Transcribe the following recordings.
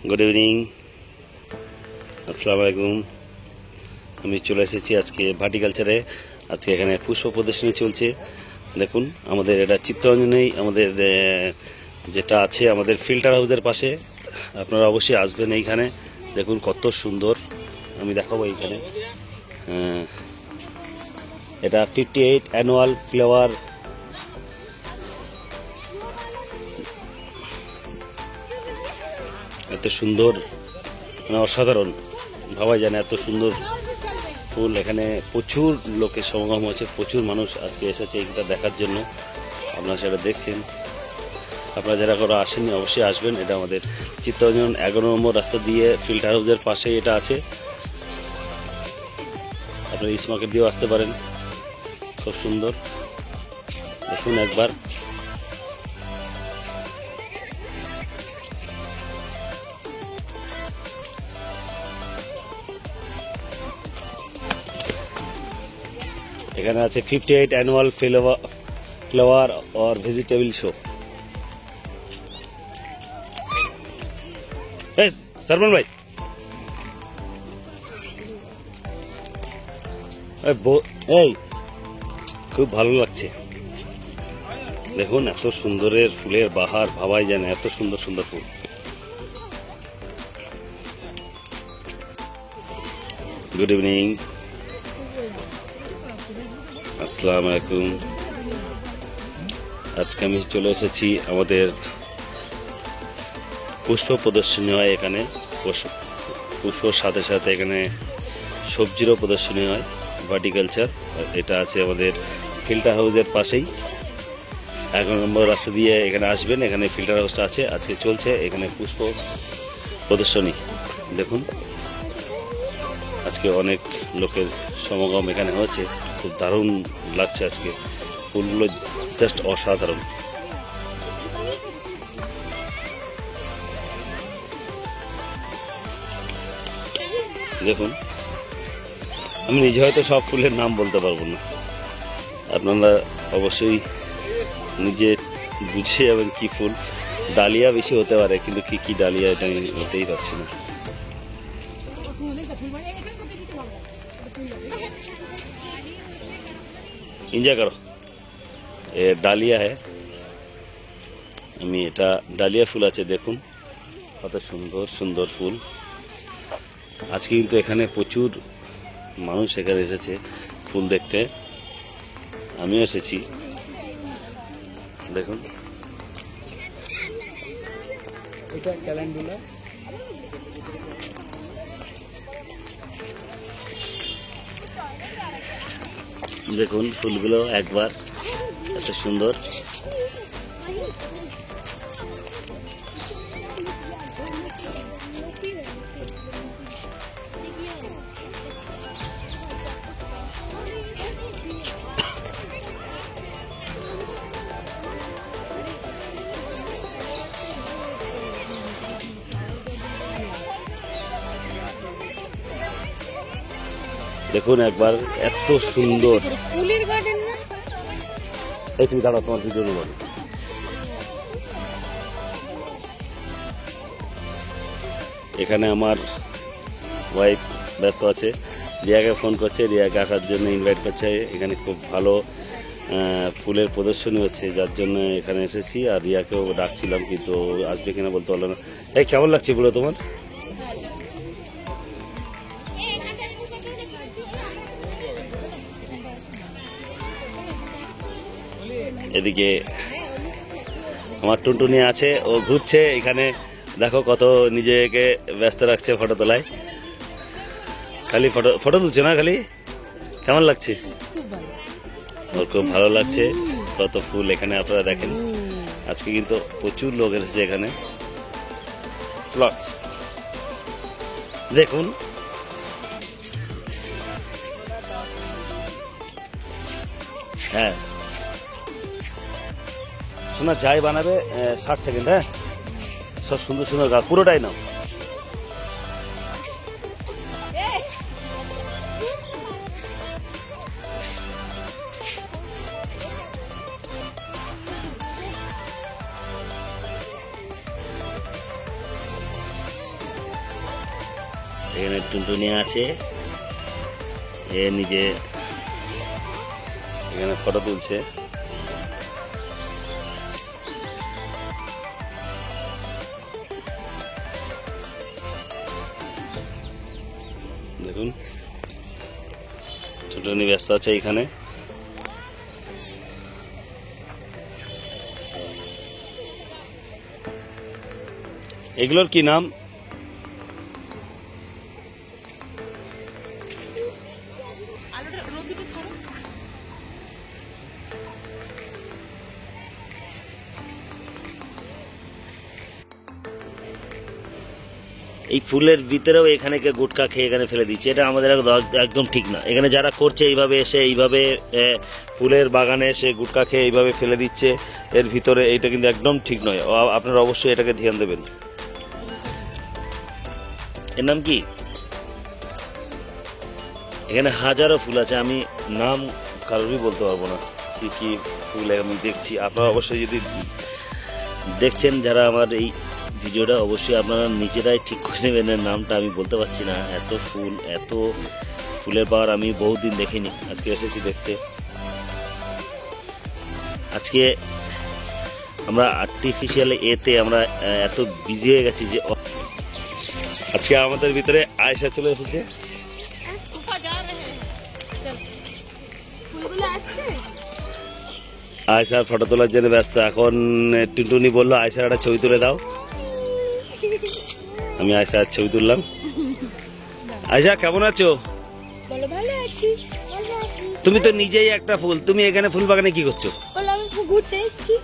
Good evening, আসসালামু আলাইকুম। আমি চলে এসেছি আজকে ভার্টিকালচারে। আজকে এখানে পুষ্প প্রদর্শনী চলছে। দেখুন, আমাদের এটা চিত্তরঞ্জনেই আমাদের যেটা আছে আমাদের ফিল্টার হাউসের পাশে। আপনারা অবশ্যই আসবেন এইখানে। দেখুন কত সুন্দর, আমি দেখাবো এইখানে। এটা 58 অ্যানুয়াল ফ্লাওয়ার এত সুন্দর, মানে অসাধারণ, ভাবাই যায় না এত সুন্দর ফুল। এখানে প্রচুর লোকের সমাগম হয়েছে, প্রচুর মানুষ আজকে এসেছে এটা দেখার জন্য। আপনারা সেটা দেখছেন। আপনারা যারা করে আসেননি অবশ্যই আসবেন। এটা আমাদের চিত্তরঞ্জন 11 নম্বর রাস্তা দিয়ে ফিল্টার হাউসের পাশেই এটা আছে। আপনারা ইস্ট মার্কেট দিয়েও আসতে পারেন। খুব সুন্দর, দেখুন একবার। এখানে আছে 58 annual flower or vegetable show. সরমান ভাই, এই খুব ভালো লাগছে। দেখুন এত সুন্দরের ফুলের বাহার, ভাবাই যায় না এত সুন্দর সুন্দর ফুল। গুড ইভিনিং, আসসালামু আলাইকুম। আজকে আমি চলে এসেছি আমাদের পুষ্প প্রদর্শনী হয় এখানে। পুষ্পর সাথে সাথে এখানে সবজিরও প্রদর্শনী হয়, ভার্টিকালচার। এটা আছে আমাদের ফিল্টার হাউসের পাশেই। 11 নম্বর রাস্তা দিয়ে এখানে আসবেন, এখানে ফিল্টার হাউসটা আছে। আজকে চলছে এখানে পুষ্প প্রদর্শনী। দেখুন আজকে অনেক লোকের সমাগম এখানে হয়েছে। খুব দারুণ লাগছে আজকে, ফুলগুলো জাস্ট অসাধারণ। দেখুন, আমি নিজে হয়তো সব ফুলের নাম বলতে পারবো না, আপনারা অবশ্যই নিজে বুঝে যাবেন কি ফুল। ডালিয়া বেশি হতে পারে, কিন্তু কি কি ডালিয়া এটা আমি বলতেই পারছি না। এনজয় করো, এ ডালিয়া হ্যাঁ। আমি এটা ডালিয়া ফুল আছে, দেখুন কত সুন্দর সুন্দর ফুল। আজকে কিন্তু এখানে প্রচুর মানুষ এখানে এসেছে ফুল দেখতে, আমিও এসেছি। দেখুন এটা ক্যালেন্ডুলা। দেখুন ফুলগুলো একবার, এত সুন্দর। দেখুন একবার, এত সুন্দর ফুলের গার্ডেন না। এই তুমি দাঁড়াও, তোমার ভিডিও নেব। এখানে আমার ওয়াইফ ব্যস্ত আছে, রিয়াকে ফোন করছে, রিয়াকে আসার জন্য ইনভাইট করছে। এখানে খুব ভালো ফুলের প্রদর্শনী হচ্ছে, যার জন্য এখানে এসেছি। আর রিয়াকেও ডাকছিলাম, কিন্তু আসবে কিনা বলতে পারলো না। এই কেমন লাগছে বলো তোমার? এদিকে আমার টুনটুনি আছে, ও ঘুরছে এখানে। দেখো কত নিজেকে ব্যস্ত রাখছে ফটো তোলায়। খালি ফটো ফটো তুলছে না, খালি কেমন লাগছে ওর? খুব ভালো লাগছে। কত ফুল এখানে আপনারা দেখেন। আজকে কিন্তু প্রচুর লোক এসেছে এখানে। দেখুন হ্যাঁ, শোনা যাই বানাবে 60 সেকেন্ড। হ্যাঁ, সব সুন্দর সুন্দর গাছ, পুরোটাই নাও। এখানে টুনটুনি আছে, এ নিজে এখানে ফটো তুলছে। দেখুন টুনটুনি ব্যস্ত আছে এখানে। এগুলোর কি নাম? এই ফুলের ভিতরেও এখানে কে গুটকা খেয়ে এখানে ফেলে দিচ্ছে, এটা আমাদের একদম ঠিক না। এখানে যারা করছে এইভাবে এসে এইভাবে ফুলের বাগানে এসে গুটকা খেয়ে এইভাবে ফেলে দিচ্ছে এর ভিতরে, এইটা কিন্তু একদম ঠিক নয়। আপনারা অবশ্যই এটাকে ধ্যান দেবেন। এর নাম কি? এখানে হাজারো ফুল আছে, আমি নাম কারোরই বলতে পারবো না কি কি ফুল আমি দেখছি। আপনারা অবশ্যই যদি দেখছেন যারা আমার এই ভিডিওটা, অবশ্যই আপনারা নিজেরাই ঠিক করে নেবেন। এর নামটা আমি বলতে পারছি না। এত ফুল, এত ফুলের পাওয়ার আমি বহুদিন দেখিনি, আজকে এসেছি দেখতে। আজকে আমরা আর্টিফিশিয়াল এতে আমরা এত বিজি হয়ে গেছি যে আজকে আমাদের ভিতরে আয়েশা চলে এসেছে। আয়েশার ফটো তোলার জন্য ব্যস্ত। এখন টুনটুনি বললো আয়েশার একটা ছবি তুলে দাও। আমি আয়েশার ছবি তুললাম। আয়েশা কেমন আছো? ভালো আছি। তুমি তো নিজেই একটা ফুল, তুমি এখানে ফুল বাগানে কি করছো? আমি ঘুরতে এসেছি।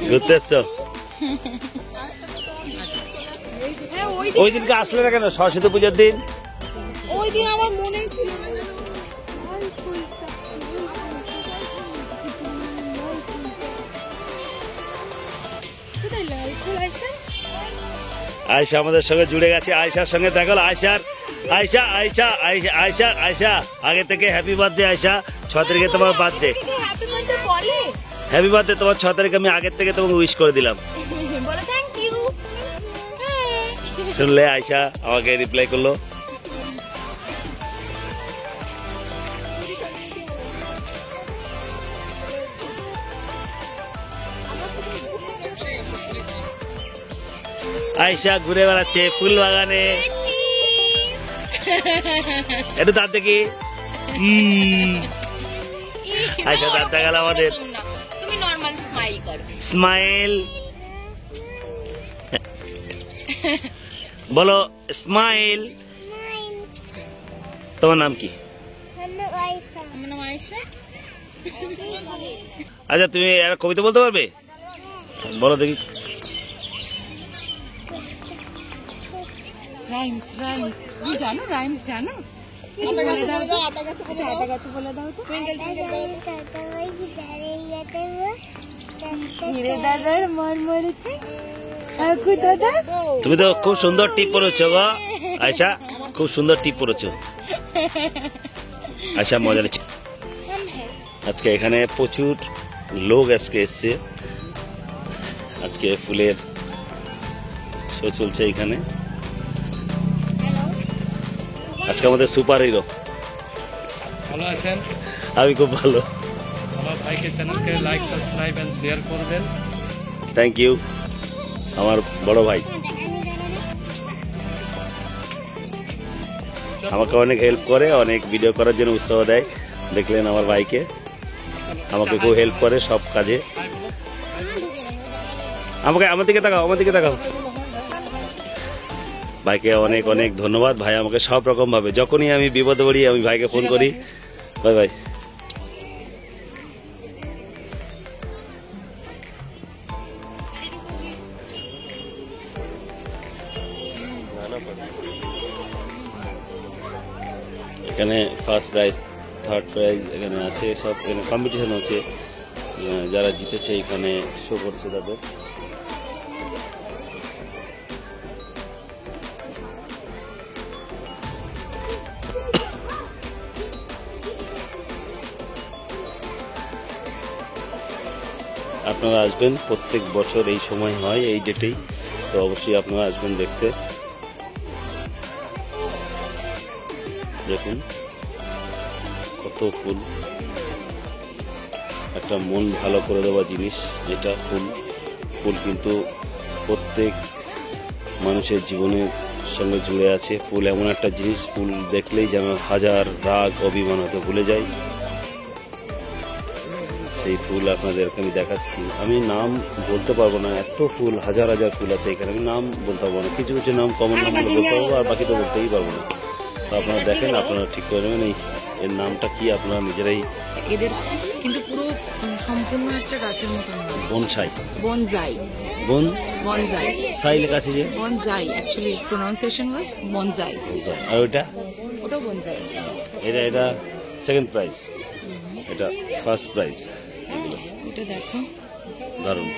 ঘুরতে এসছো? ওই দিনকে আসলে না কেন? সরস্বতী পুজোর দিন। ওই দিন আমার মনেই ছিল না যেন। আয়েশা আমাদের সঙ্গে জুড়ে গেছে। আয়েশার সঙ্গে দেখা হলো। আয়েশা আগে থেকে হ্যাপি বার্থডে আয়েশা। 6 তারিখে তোমার বার্থডে। Happy birthday. তোমার 6 তারিখে আমি আগের থেকে তোমাকে উইশ করে দিলাম। শুনলে আয়েশা আমাকে রিপ্লাই করলো। আয়েশা ঘুরে বেড়াচ্ছে ফুল বাগানে। একটু দাঁত দেখি। আয়েশা দাঁত দেখাল আমাদের। তুমি নরমাল স্মাইল করো। স্মাইল বলো, স্মাইল। তোমার নাম কি? আমার নাম আয়েশা। আচ্ছা তুমি একটা কবিতা বলতে পারবে? বলো দেখি। রাইমস তুমি জানো? রাইমস জানো? আটা গাছে বলে দাও তো। হিরে দাদার মরমরিতে আকু দাদা। তুমি তো খুব সুন্দর টিপ পরেছো গো আয়েশা, খুব সুন্দর টিপ পরেছো। আচ্ছা মজা নিচ্ছ। আজকে এখানে প্রচুর লোক আজকে এসছে। আজকে ফুলের শো চলছে এখানে। আজকে আমাদের সুপার হিরো। ভালো আছেন? আমি খুব ভালো। আমার ভাইকে চ্যানেলকে লাইক, সাবস্ক্রাইব এন্ড শেয়ার করবেন। থ্যাংক ইউ আমার বড় ভাই, আমাকে অনেক হেল্প করে, অনেক ভিডিও করার জন্য উৎসাহ দেয়। দেখলেন আমার ভাইকে, আমাকে খুব হেল্প করে সব কাজে। আমাকে আমার দিকে তাকাও। ভাইকে অনেক অনেক ধন্যবাদ। ভাই আমাকে সব রকম ভাবে, যখনই আমি বিপদে পড়ি আমি ভাইকে ফোন করি। Bye bye. এখানে ফার্স্ট প্রাইজ, থার্ড প্রাইজ এখানে আছে, সব এখানে কম্পিটিশন হচ্ছে। যারা জিতেছে এখানে শো করছে তাদের। আপনারা আসবেন, প্রত্যেক বছর এই সময় হয়, এই ডেটেই। তো অবশ্যই আপনারা আসবেন দেখতে। দেখুন কত ফুল, একটা মন ভালো করে দেওয়া জিনিস এটা ফুল। ফুল কিন্তু প্রত্যেক মানুষের জীবনের সঙ্গে জুড়ে আছে। ফুল এমন একটা জিনিস, ফুল দেখলেই যেন হাজার রাগ অভিমান হতে ভুলে যায়। সেই ফুল আপনাদেরকে আমি দেখাচ্ছি। আমি নাম বলতে পারবো না, এত ফুল, হাজার হাজার ফুল আছে এখানে, আমি নাম বলতে পারবো না। কিছু কিছু নাম কমন নামগুলো বলতে পারবো, আর বাকি তো বলতেই পারবো না। তো আপনারা দেখেন, আপনারা ঠিক করে নেবেন এর নামটা কি, আপনারা নিজেরাই। এদের কিন্তু পুরো সম্পূর্ণ একটা গাছের মতন। বনসাই, বনজাই, বনজাই সাই লেখা আছে যে, বনজাই, অ্যাকচুয়ালি প্রোনাউন্সিয়েশন ওয়াজ বনজাই। আর ওইটা ওটাও বনজাই। এটা সেকেন্ড প্রাইজ, এটা ফার্স্ট প্রাইজ। এটা দেখো, দারুণ।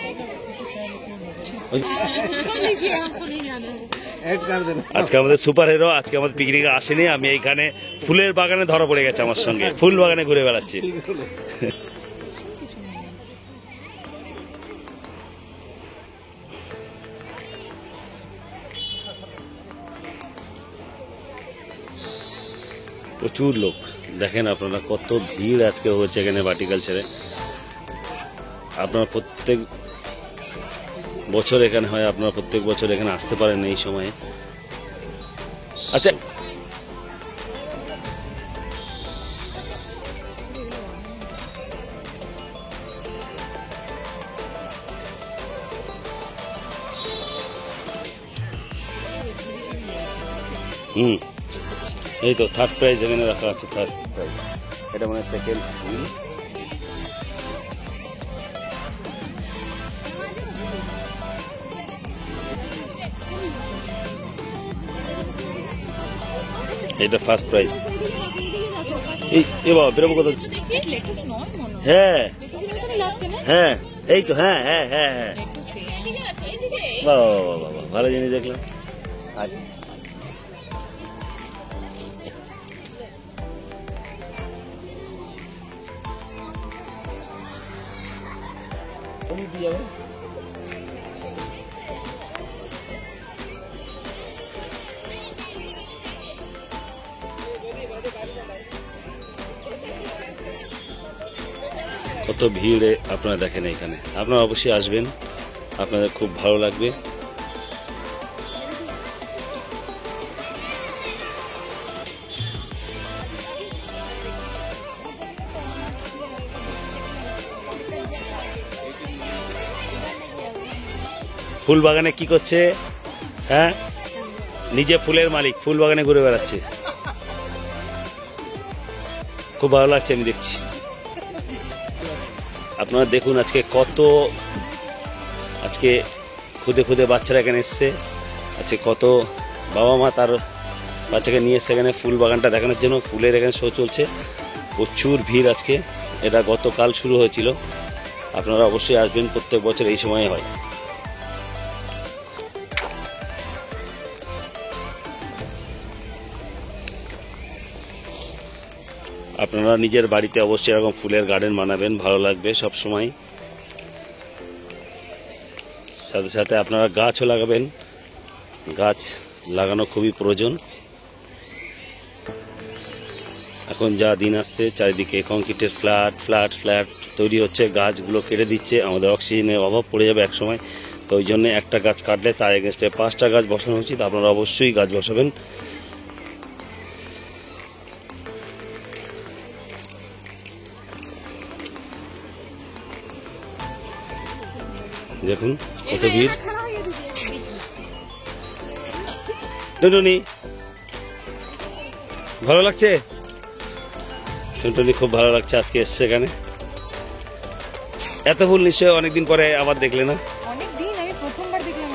আজকে আমাদের সুপার হিরো আজকে আমাদের পিকনিকে আসেনি। আমি এইখানে ফুলের বাগানে ধরা পড়ে গেছে আমার সঙ্গে, ফুল বাগানে ঘুরে বেড়াচ্ছি। প্রচুর লোক, দেখেন আপনারা কত ভিড় আজকে হচ্ছে এখানে বাটি কালচারে। আপনারা প্রত্যেক বছর এখানে হয়, আপনারা প্রত্যেক বছর এখানে আসতে পারেন এই সময়ে। আচ্ছা, এই তো থার্ড প্রাইজ এখানে রাখা আছে, থার্ড প্রাইজ। এটা মানে সেকেন্ড হুইল। এটা ফার্স্ট প্রাইজ। এই বাবা বেরোবো কত? হ্যাঁ হ্যাঁ, এই তো, হ্যাঁ হ্যাঁ হ্যাঁ হ্যাঁ, বাবা বাবা বাবা, ভালো জিনিস দেখলাম। কত ভিড়ে আপনারা দেখেন এখানে, আপনারা অবশ্যই আসবেন, আপনাদের খুব ভালো লাগবে। ফুল বাগানে কি করছে? হ্যাঁ, নিজে ফুলের মালিক, ফুল বাগানে ঘুরে বেড়াচ্ছে। খুব ভালো লাগছে, আমি দেখছি। আপনারা দেখুন আজকে কত, আজকে খুদে খুদে বাচ্চারা এখানে এসছে। আজকে কত বাবা মা তার বাচ্চাকে নিয়ে এসছে এখানে ফুল বাগানটা দেখানোর জন্য। ফুলের এখানে শো চলছে, প্রচুর ভিড় আজকে। এটা গতকাল শুরু হয়েছিল। আপনারা অবশ্যই আসবেন, প্রত্যেক বছর এই সময়ে হয়। আপনারা নিজের বাড়িতে অবশ্যই এরকম ফুলের গার্ডেন বানাবেন, ভালো লাগবে সব সময়। সাথে সাথে আপনারা গাছও লাগাবেন, গাছ লাগানো খুবই প্রয়োজন। এখন যা দিন আসছে, চারিদিকে কংক্রিটের ফ্ল্যাট ফ্ল্যাট ফ্ল্যাট তৈরি হচ্ছে, গাছগুলো কেটে দিচ্ছে, আমাদের অক্সিজেনের অভাব পড়ে যাবে একসময়। তো ওই জন্য একটা গাছ কাটলে তার এগেনস্টে 5টা গাছ বসানো উচিত। আপনারা অবশ্যই গাছ বসাবেন। দেখুন কত ভিড়। টুনটুনি ভালো লাগছে? টুনটুনি খুব ভালো লাগছে, আজকে এসছে এখানে। এত ফুল নিশ্চয় অনেকদিন পরে আবার দেখলে না? অনেকদিন, আমি প্রথমবার দেখলাম।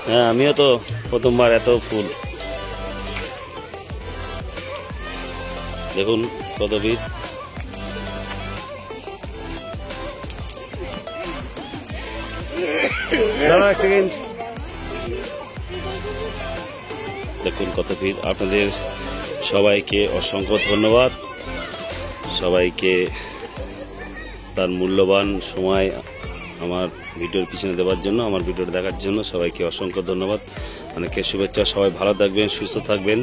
হ্যাঁ, আমিও তো প্রথমবার এত ফুল। দেখুন কত ভিড়। দেখুন কত ভিড়। আপনাদের সবাইকে অসংখ্য ধন্যবাদ, সবাইকে তার মূল্যবান সময় আমার ভিডিওর পিছনে দেওয়ার জন্য, আমার ভিডিওটা দেখার জন্য সবাইকে অসংখ্য ধন্যবাদ। অনেকে শুভেচ্ছা। সবাই ভালো থাকবেন, সুস্থ থাকবেন।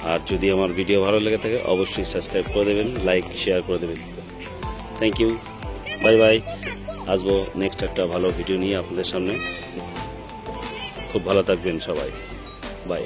আর যদি আমার ভিডিও ভালো লেগে থাকে অবশ্যই সাবস্ক্রাইব করে দেবেন, লাইক শেয়ার করে দেবেন। Thank you, bye bye. আসবো নেক্সট একটা ভালো ভিডিও নিয়ে আপনাদের সামনে। খুব ভালো থাকবেন সবাই, বাই।